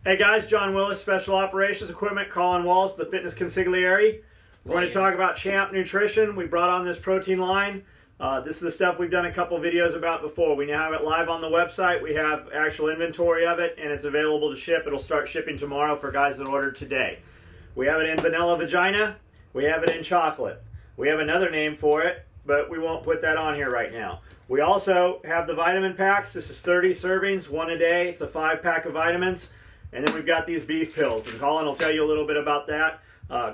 Hey guys, John Willis, Special Operations Equipment, Colin Walls, the Fitness Consigliere. We're going to talk about Champ Nutrition. We brought on this protein line. This is the stuff we've done a couple videos about before. We now have it live on the website. We have actual inventory of it, and it's available to ship. It'll start shipping tomorrow for guys that ordered today. We have it in vanilla vagina. We have it in chocolate. We have another name for it, but we won't put that on here right now. We also have the vitamin packs. This is 30 servings, one a day. It's a 5-pack of vitamins. And then we've got these beef pills, and Colin will tell you a little bit about that.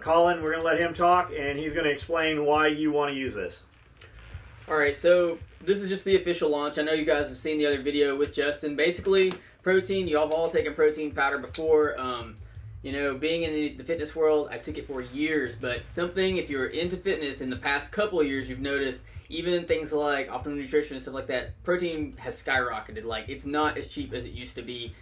Colin, we're going to let him talk, and he's going to explain why you want to use this. All right, so this is just the official launch. I know you guys have seen the other video with Justin. Basically, protein, y'all have all taken protein powder before. You know, being in the fitness world, I took it for years, but something, if you're into fitness in the past couple of years, you've noticed even things like optimal nutrition and stuff like that, protein has skyrocketed. Like, it's not as cheap as it used to be,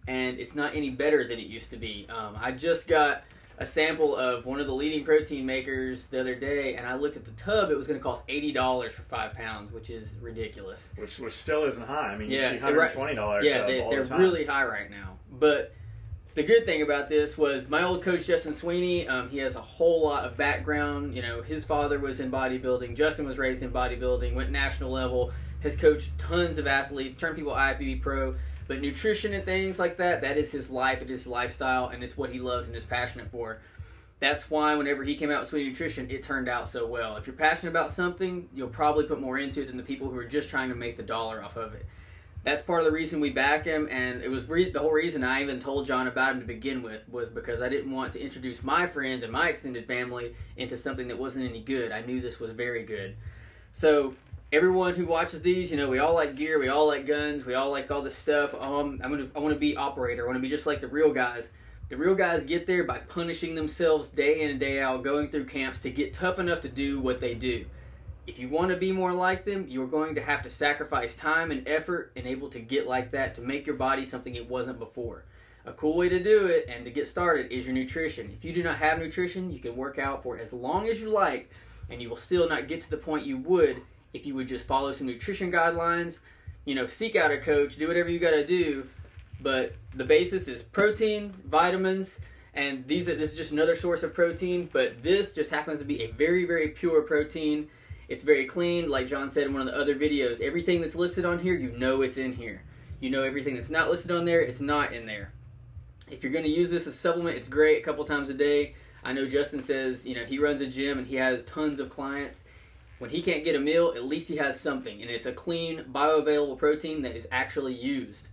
and it's not any better than it used to be. I just got a sample of one of the leading protein makers the other day, and I looked at the tub. It was going to cost $80 for 5 pounds, which is ridiculous. Which still isn't high. I mean, you see $120 all the time. Really high right now. But the good thing about this was my old coach, Justin Swinney, he has a whole lot of background. You know, his father was in bodybuilding. Justin was raised in bodybuilding, went national level, has coached tons of athletes, turned people IFBB pro. But nutrition and things like that, that is his life, it is his lifestyle, and it's what he loves and is passionate for. That's why whenever he came out with Swinney Nutrition, it turned out so well. If you're passionate about something, you'll probably put more into it than the people who are just trying to make the dollar off of it. That's part of the reason we back him, and it was the whole reason I even told John about him to begin with was because I didn't want to introduce my friends and my extended family into something that wasn't any good. I knew this was very good. So everyone who watches these, you know, we all like gear, we all like guns, we all like all this stuff. I want to be operator. I want to be just like the real guys. The real guys get there by punishing themselves day in and day out, going through camps to get tough enough to do what they do. If you want to be more like them, you're going to have to sacrifice time and effort and able to get like that to make your body something it wasn't before. A cool way to do it and to get started is your nutrition. If you do not have nutrition, you can work out for as long as you like, and you will still not get to the point you would if you would just follow some nutrition guidelines, you know, seek out a coach, do whatever you got to do. But the basis is protein, vitamins, and this is just another source of protein, but this just happens to be a very, very pure protein. It's very clean. Like John said in one of the other videos, everything that's listed on here, you know it's in here. You know everything that's not listed on there, it's not in there. If you're going to use this as a supplement, it's great a couple times a day. I know Justin says, you know, he runs a gym and he has tons of clients. When he can't get a meal, at least he has something, and it's a clean, bioavailable protein that is actually used.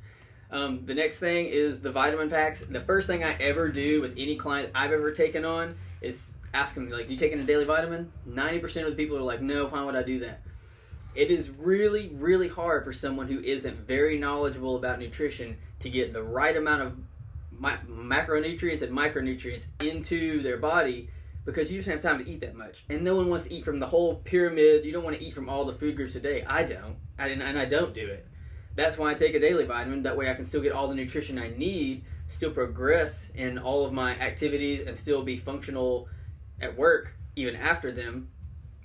The next thing is the vitamin packs. The first thing I ever do with any client I've ever taken on is ask them, like, you taking a daily vitamin? 90% of the people are like, no, why would I do that? It is really, really hard for someone who isn't very knowledgeable about nutrition to get the right amount of macronutrients and micronutrients into their body, because you just don't have time to eat that much. And no one wants to eat from the whole pyramid. You don't want to eat from all the food groups a day. I don't. And I don't do it. That's why I take a daily vitamin. That way I can still get all the nutrition I need, still progress in all of my activities, and still be functional at work even after them.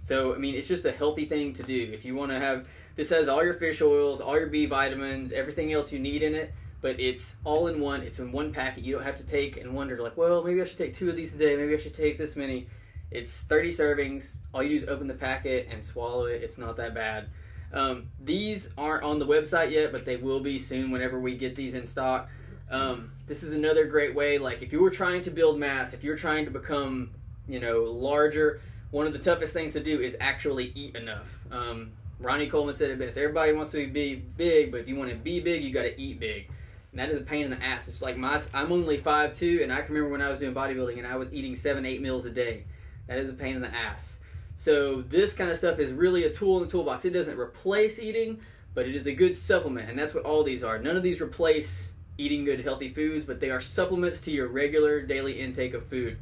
So, I mean, it's just a healthy thing to do. If you want to have, this has all your fish oils, all your B vitamins, everything else you need in it. But it's all in one. It's in one packet. You don't have to take and wonder, like, well, maybe I should take 2 of these a day. Maybe I should take this many. It's 30 servings. All you do is open the packet and swallow it. It's not that bad. These aren't on the website yet, but they will be soon whenever we get these in stock. This is another great way. Like, if you were trying to build mass, if you're trying to become, you know, larger, one of the toughest things to do is actually eat enough. Ronnie Coleman said it best. Everybody wants to be big, but if you want to be big, you got to eat big. And that is a pain in the ass. It's like I'm only 5'2", and I can remember when I was doing bodybuilding and I was eating 7-8 meals a day. That is a pain in the ass. So this kind of stuff is really a tool in the toolbox. It doesn't replace eating, but it is a good supplement, and that's what all these are. None of these replace eating good, healthy foods, but they are supplements to your regular daily intake of food.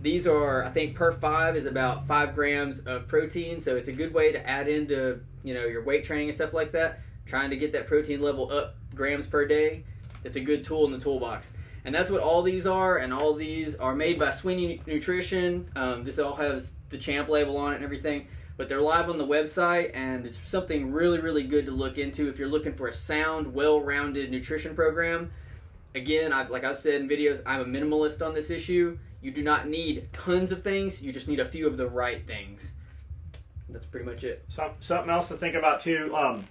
These are, I think, per 5 is about 5 grams of protein, so it's a good way to add into, you know, your weight training and stuff like that. Trying to get that protein level up grams per day, it's a good tool in the toolbox. And that's what all these are, and all these are made by Swinney Nutrition. This all has the Champ label on it and everything, but they're live on the website, and it's something really, really good to look into if you're looking for a sound, well-rounded nutrition program. again, like I've said in videos, I'm a minimalist on this issue. You do not need tons of things. You just need a few of the right things. That's pretty much it. Something else to think about too. A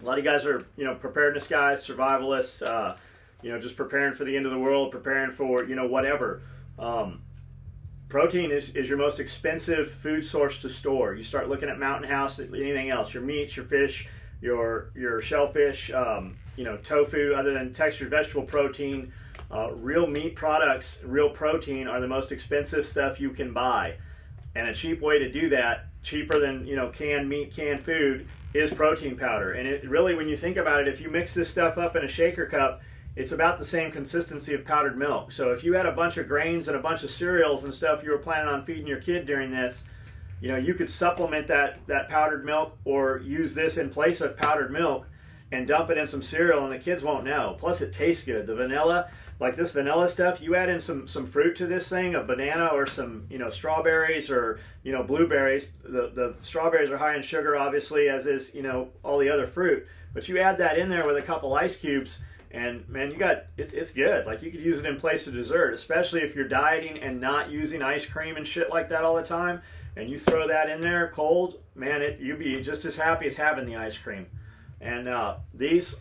lot of you guys are, preparedness guys, survivalists, just preparing for the end of the world, preparing for, whatever. Protein is your most expensive food source to store. You start looking at Mountain House, anything else, your meats, your fish, your shellfish, tofu, other than textured vegetable protein, real meat products, real protein are the most expensive stuff you can buy. And a cheap way to do that, cheaper than, canned meat, canned food, is protein powder. And it really, when you think about it, if you mix this stuff up in a shaker cup, it's about the same consistency of powdered milk. So if you had a bunch of grains and a bunch of cereals and stuff you were planning on feeding your kid during this, you could supplement that powdered milk or use this in place of powdered milk and dump it in some cereal and the kids won't know. Plus it tastes good. The vanilla, like this vanilla stuff, you add in some fruit to this thing, a banana or some strawberries or blueberries. The strawberries are high in sugar, obviously, as is all the other fruit. But you add that in there with a couple ice cubes, and man, it's good. Like you could use it in place of dessert, especially if you're dieting and not using ice cream and shit like that all the time. And you throw that in there cold, man, you'd be just as happy as having the ice cream. And these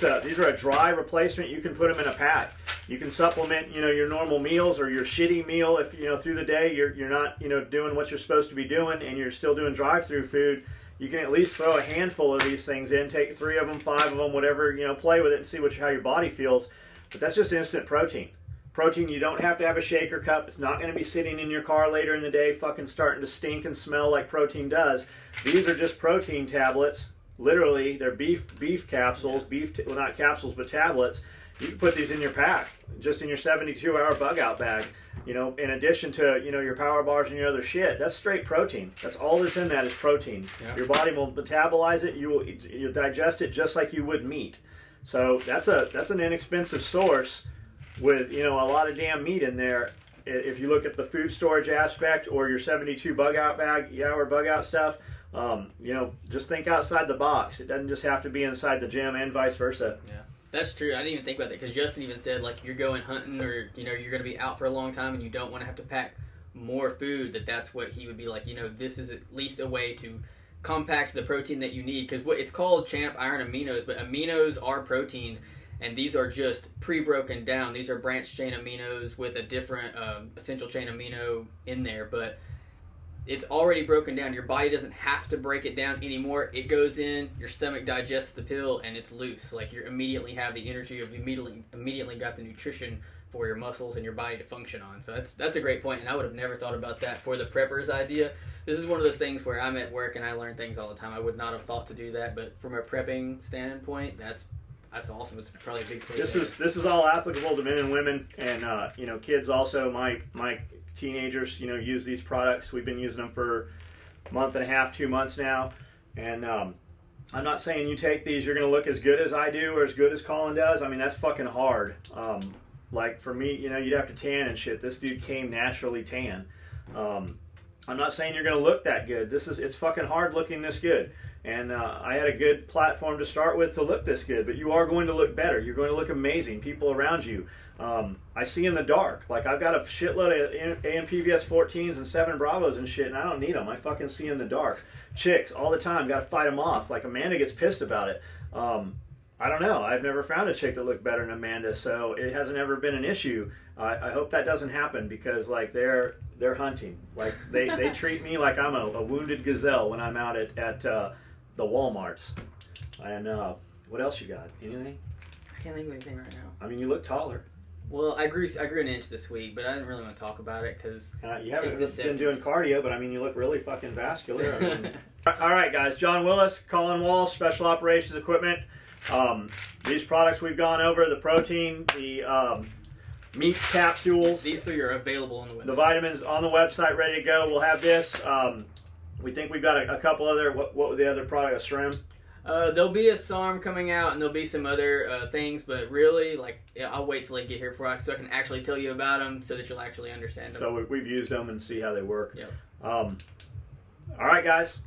are a dry replacement. You can put them in a pack. You can supplement your normal meals or your shitty meal if through the day you're not doing what you're supposed to be doing and you're still doing drive-through food. You can at least throw a handful of these things in, take 3 of them, 5 of them, whatever, play with it and see how your body feels. But that's just instant protein. Protein, you don't have to have a shaker cup. It's not going to be sitting in your car later in the day fucking starting to stink and smell like protein does. These are just protein tablets. Literally, they're beef capsules, well, not capsules, but tablets. You can put these in your pack, just in your 72-hour bug-out bag. In addition to, your power bars and your other shit, that's straight protein. That's all that's in that is protein. Yeah. Your body will metabolize it. You'll digest it just like you would meat. So that's an inexpensive source with, a lot of damn meat in there. If you look at the food storage aspect or your 72 hour bug-out stuff, just think outside the box. It doesn't just have to be inside the gym and vice versa. Yeah. That's true. I didn't even think about that because Justin even said, like, you're going hunting or, you're going to be out for a long time and you don't want to have to pack more food, that's what he would be like, this is at least a way to compact the protein that you need because it's called Champ Iron Aminos, but aminos are proteins and these are just pre-broken down. These are branched chain aminos with a different essential chain amino in there, but it's already broken down. Your body doesn't have to break it down anymore. It goes in, your stomach digests the pill, and it's loose. Like you immediately have the energy, you've immediately got the nutrition for your muscles and your body to function on. So that's a great point, and I would have never thought about that for the prepper's idea. This is one of those things where I'm at work and I learn things all the time. I would not have thought to do that, but from a prepping standpoint, that's awesome. It's probably a big space. This is all applicable to men and women, and kids also. My teenagers, use these products. We've been using them for a month and a half, 2 months now, and I'm not saying you take these, you're going to look as good as I do or as good as Colin does. I mean, that's fucking hard. Like for me, you'd have to tan and shit. This dude came naturally tan. I'm not saying you're going to look that good. It's fucking hard looking this good. And I had a good platform to start with to look this good, but you are going to look better. You're going to look amazing. People around you. I see in the dark. Like I've got a shitload of AMPVS 14s and 7 Bravos and shit, and I don't need them. I fucking see in the dark. Chicks all the time, got to fight them off. Like Amanda gets pissed about it. I don't know. I've never found a chick that looked better than Amanda, so it hasn't ever been an issue. I hope that doesn't happen because like they're hunting. Like they treat me like I'm a wounded gazelle when I'm out at the Walmarts. And what else you got? Anything? I can't think of anything right now. I mean, you look taller. Well, I grew an inch this week, but I didn't really want to talk about it because you haven't been doing cardio, but I mean, you look really fucking vascular. I mean, all right, guys. John Willis, Colin Walls, Special Operations Equipment. These products we've gone over: the protein, the meat capsules. These 3 are available on the website. The vitamins on the website, ready to go. We'll have this. We think we've got a couple other. What was the other product? A shrimp. There'll be a SARM coming out, and there'll be some other things, but really, I'll wait till I get here so I can actually tell you about them, so that you'll actually understand them. So we've used them and see how they work. Yep. All right, guys.